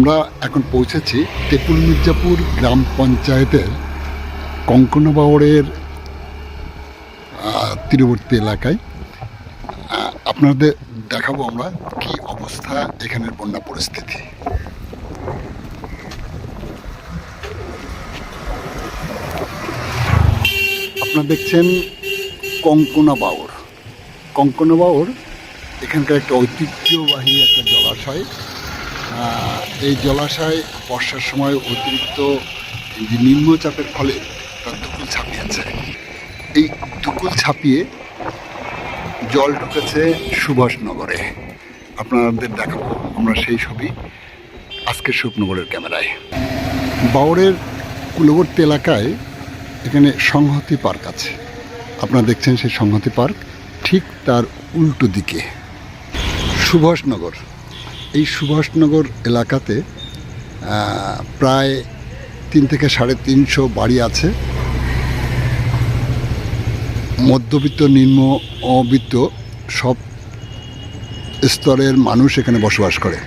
আমরা এখন পৌঁছেছি তেঁতুল মির্জাপুর গ্রাম পঞ্চায়েতের কঙ্কনবাওড়ের তীরবর্তী এলাকায়। আপনাদের দেখাবো আমরা কি অবস্থা এখানের বন্যা পরিস্থিতি। আপনারা দেখছেন কঙ্কনবাওড় এখানকার একটা ঐতিহ্যবাহী একটা জলাশয়। এই জলাশয় বর্ষার সময় অতিরিক্ত যে নিম্নচাপের ফলে তার দুকুল ছাপিয়েছে। এই দুকুল ছাপিয়ে জল ঢুকেছে সুভাষনগরে। আপনাদের দেখাবো আমরা সেই ছবি আজকের সুভাষনগরের ক্যামেরায়। বাওড়ের কূলবর্তী এলাকায় এখানে সংহতি পার্ক আছে। আপনারা দেখছেন সেই সংহতি পার্ক, ঠিক তার উল্টো দিকে সুভাষনগর। এই সুভাষনগর এলাকাতে প্রায় 3 থেকে 350 বাড়ি আছে। মধ্যবিত্ত, নিম্ন অবিত্ত সব স্তরের মানুষ এখানে বসবাস করে।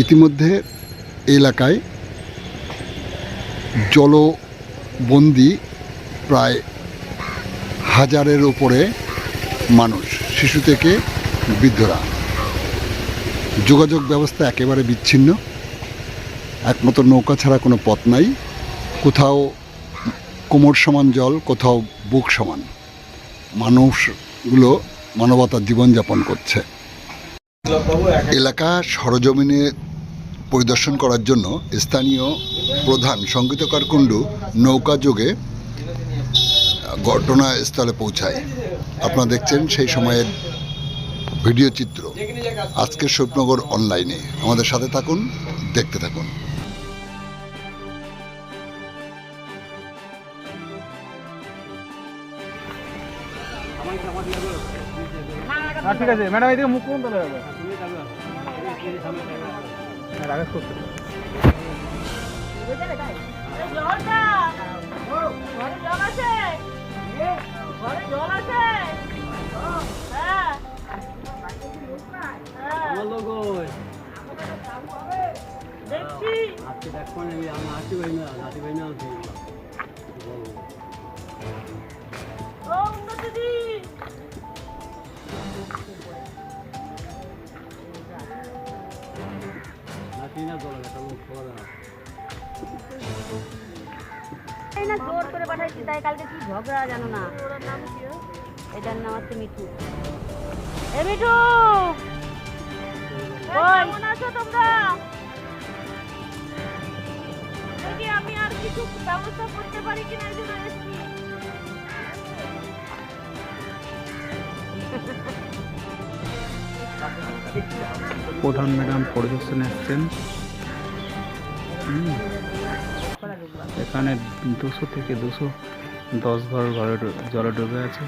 ইতিমধ্যে এলাকায় জলবন্দি প্রায় 1000-এর উপরে মানুষ, শিশু থেকে বৃদ্ধরা। যোগাযোগ ব্যবস্থা একেবারে বিচ্ছিন্ন, একমাত্র নৌকা ছাড়া কোনো পথ নাই। কোথাও কোমর সমান জল, কোথাও বুক সমান। মানুষগুলো মানবতার জীবনযাপন করছে। এলাকা সরজমিনে পরিদর্শন করার জন্য স্থানীয় প্রধান সঙ্গীতকার কুণ্ডু নৌকা যোগে ঘটনাস্থলে পৌঁছায়। আপনারা দেখছেন সেই সময়ের ভিডিও চিত্র আজকের সুভাষনগর অনলাইনে। আমাদের সাথে থাকুন, দেখতে থাকুন। ঠিক আছে ম্যাডাম, এদিকে মুখ কোন তাহলে হবে রাগেশ করতে জোর করে পাঠাইছি, তাই কালকে কি ঝগড়া জানো না। এটার নাম হচ্ছে মিঠু। এ মিঠু, কেমন আছো তোমরা? দেখি আমি আর কিছু ব্যবস্থা করতে পারি কিনা, এই জন্য এসেছি। প্রধান ম্যাডাম পরিদর্শনে এসছেন। এখানে 200 থেকে 210 ঘর জলে ডুবে আছে।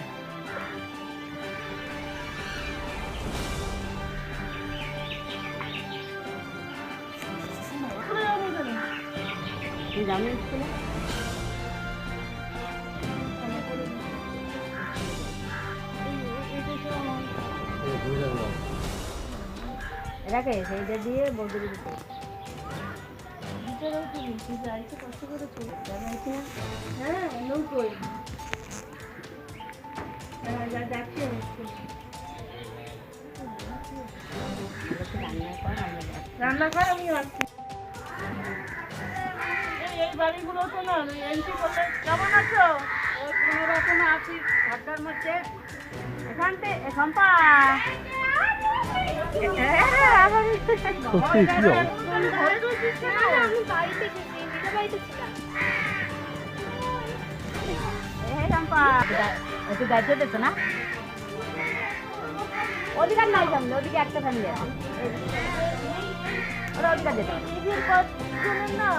এটাকে সেইটা দিয়ে বলতে দিতে রান্না কর। আমি আসছি। এই বাড়িগুলো তো না এন্ট্রি করলে। কেমন আছো? কোনো রকম আছি ঘরটার মধ্যে। এখন পা একটু দায়িত্ব দিচ্ছ না? অধিকার নাই সামনে, ওদিকে একটা ফ্যামিলি আছে, ওরা অধিকার দিতে না।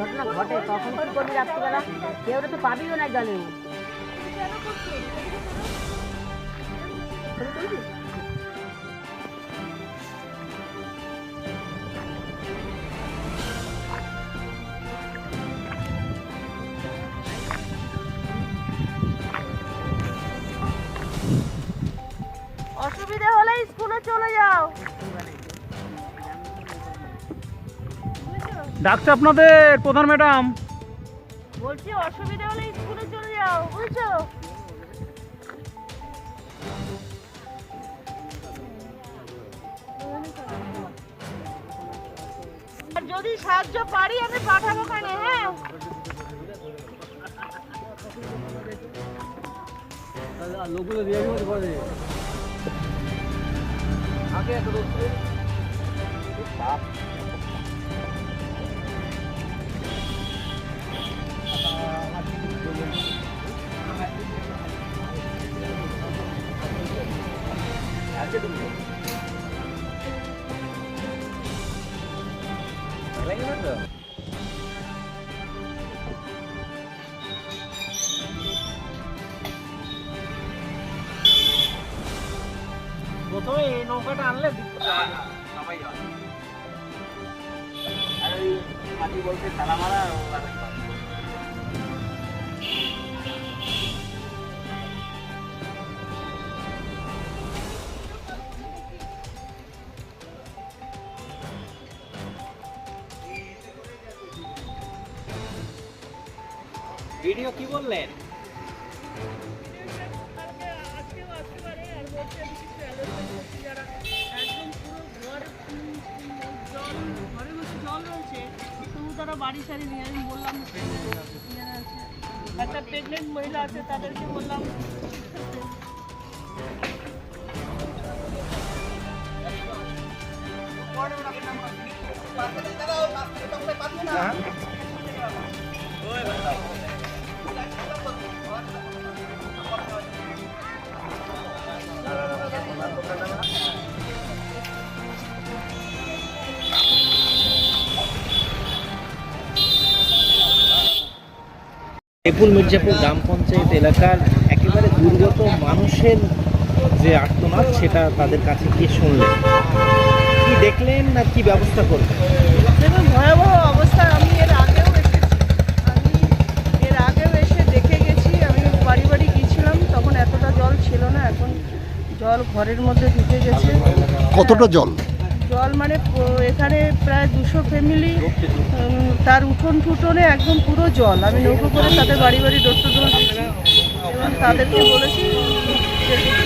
ঘটনা ঘটে তখন কি করবি রাত্রিবেলা? কেউ তো পাবিও না জলের মধ্যে। অসুবিধা হলে স্কুলে চলে যাও। ডাকছে আপনাদের প্রধান ম্যাডাম। বলছি অসুবিধা হলে স্কুলে চলে যাও, বুঝছো? আর যদি সাহায্য পারি আমি পাঠাবো কেন? হ্যাঁ, প্রথমে এই নৌকাটা আনলে মাটি বলতে তালা মারা। ভিডিও কি বললেন? বাড়ি সারি নিয়ে আমি বললাম একটা প্রেগনেন্ট মহিলা আছে তাদেরকে বললাম টেপুল মির্জাপুর গ্রাম পঞ্চায়েত এলাকার একেবারে দুর্গত মানুষের যে আর্তনাদ সেটা তাদের কাছে গিয়ে শুনলেন, কি দেখলেন না কি ব্যবস্থা করবেন? দেখুন, ভয়াবহ অবস্থা। আমি এর আগেও এসে দেখে গেছি। আমি বাড়ি বাড়ি গিয়েছিলাম, তখন এতটা জল ছিল না। এখন জল ঘরের মধ্যে ঢুকে গেছে। কতটা জল? জল মানে এখানে প্রায় 200 ফ্যামিলি, তার উঠোন টুটনে একদম পুরো জল। আমি নৌকো করে তাদের বাড়ি বাড়ি ডোর টু ডোর দিচ্ছি এবং তাদেরকে বলেছি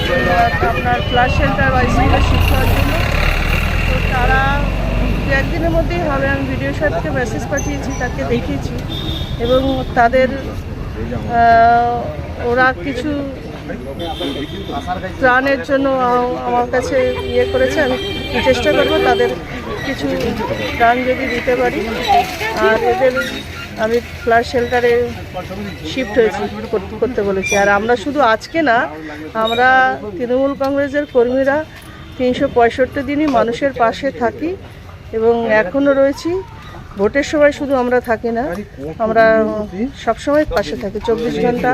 যে আপনার ফ্লাশ শেল্টার বা স্কুলে শিফট হওয়ার জন্য। তো তারা একদিনের মধ্যেই হবে। আমি ভিডিও সাহেবকে মেসেজ পাঠিয়েছি, তাকে দেখিয়েছি এবং তাদের ওরা কিছু ত্রাণের জন্য আমার কাছে ইয়ে করেছে। আমি চেষ্টা করবো তাদের কিছু ত্রাণ যদি দিতে পারি। আর এদের আমি ফ্লাশ শেল্টারে শিফট হয়েছি করতে বলেছি। আর আমরা শুধু আজকে না, আমরা তৃণমূল কংগ্রেসের কর্মীরা 365 দিনই মানুষের পাশে থাকি এবং এখনও রয়েছি। ভোটের সময় শুধু আমরা থাকি না, আমরা সবসময় পাশে থাকি। 24 ঘন্টা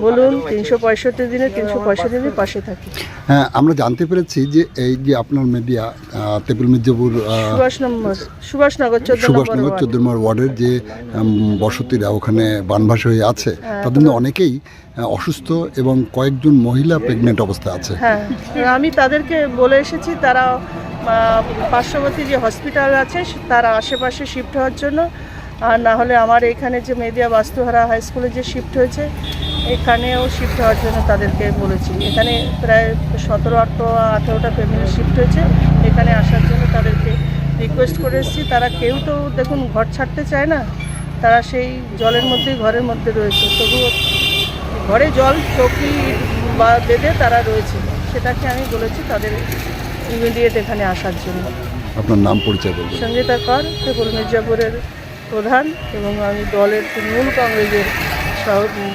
বলুন, 365 দিনে 365 দিনের পাশে থাকি। হ্যাঁ, আমরা জানতে পেরেছি যে এই যে আপনার মিডিয়া টেপুল মির্জাপুর সুভাষনগর 14 নম্বর ওয়ার্ডের যে বসতিরা ওখানে বানভাসী হয়ে আছে, তাদের মধ্যে অনেকেই অসুস্থ এবং কয়েকজন মহিলা প্রেগনেন্ট অবস্থায় আছে। হ্যাঁ, আমি তাদেরকে বলে এসেছি তারা পার্শ্ববর্তী যে হসপিটাল আছে তার আশেপাশে শিফট হওয়ার জন্য। আর না হলে আমার এখানে যে মেদিয়া বাস্তুহারা হাই স্কুলে যে শিফট হয়েছে এখানেও শিফট হওয়ার জন্য তাদেরকে বলেছি। এখানে প্রায় 17-18টা ফ্যামিলি শিফট হয়েছে, এখানে আসার জন্য তাদেরকে রিকোয়েস্ট করে এসেছি। তারা কেউ তো দেখুন ঘর ছাড়তে চায় না, তারা সেই জলের মধ্যেই ঘরের মধ্যে রয়েছে। তবুও ঘরে জল চৌকি বা বেঁধে তারা রয়েছে, সেটাকে আমি বলেছি তাদের ইমিডিয়েট এখানে আসার জন্য। আপনার নাম পরিচয় বলবেন? সঙ্গীতা কর, টেপুল মির্জাপুরের প্রধান এবং আমি দলের তৃণমূল কংগ্রেসের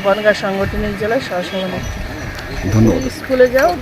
বনগাঁ সাংগঠনিক জেলার সহসভানেত্রী। ধন্যবাদ। স্কুলে যাও।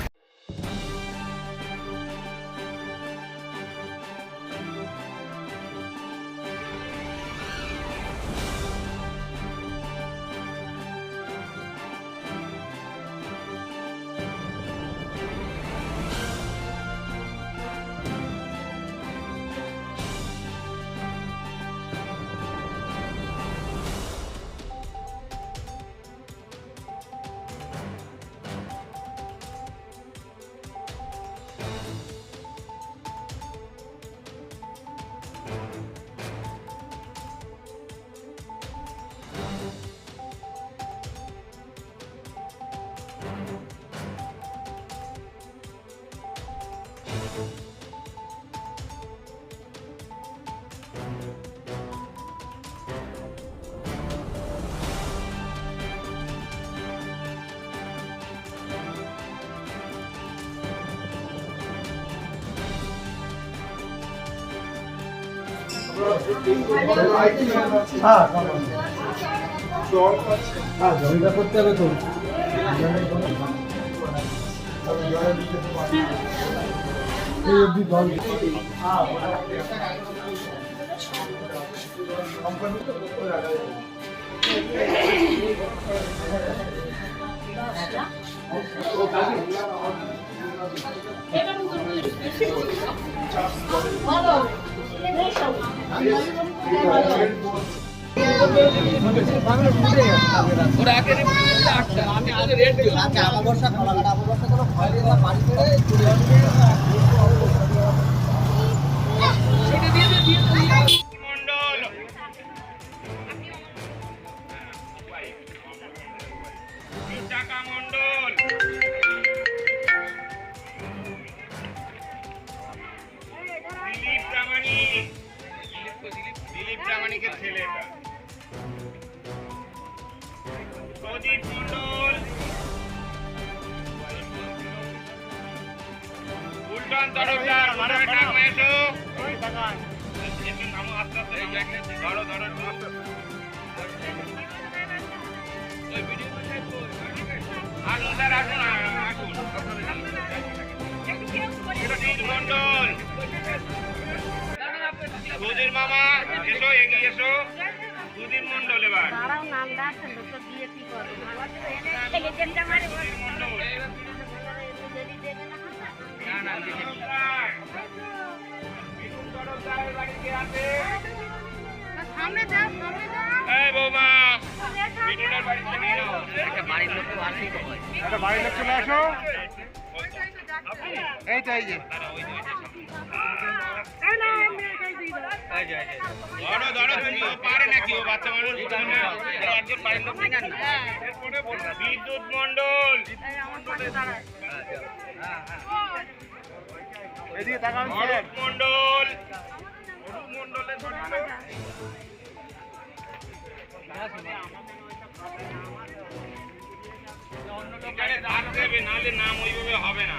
দিলীপ প্রামাণিকের ছেলে এটা। প্রদীপ মন্ডল, উল্টন তরফদার, মনোরঞ্জন মেসো, ধরো ধরো আসুন স্যার, আসুন আসুন। প্রদীপ মন্ডল, সুধীর মামা এসো, এগিয়ে এসো। সুধীর মন্ডল এবার। এই বৌমা, মিঠুনের বাড়িতে নিয়ে নাও। একটা বাড়ির লোক চলে আসো। এই তো এই যে ধরো ধরো, তুমি ও পারে নাকি? ও বাচ্চা মানুষ, একজন বাড়ির লোক না। বিদ্যুৎ মন্ডল, এদিকে তাকান। অরূপ মন্ডল, অরূপ মন্ডলের এখানে ধার দেবে, নাহলে নাম ওইভাবে হবে না।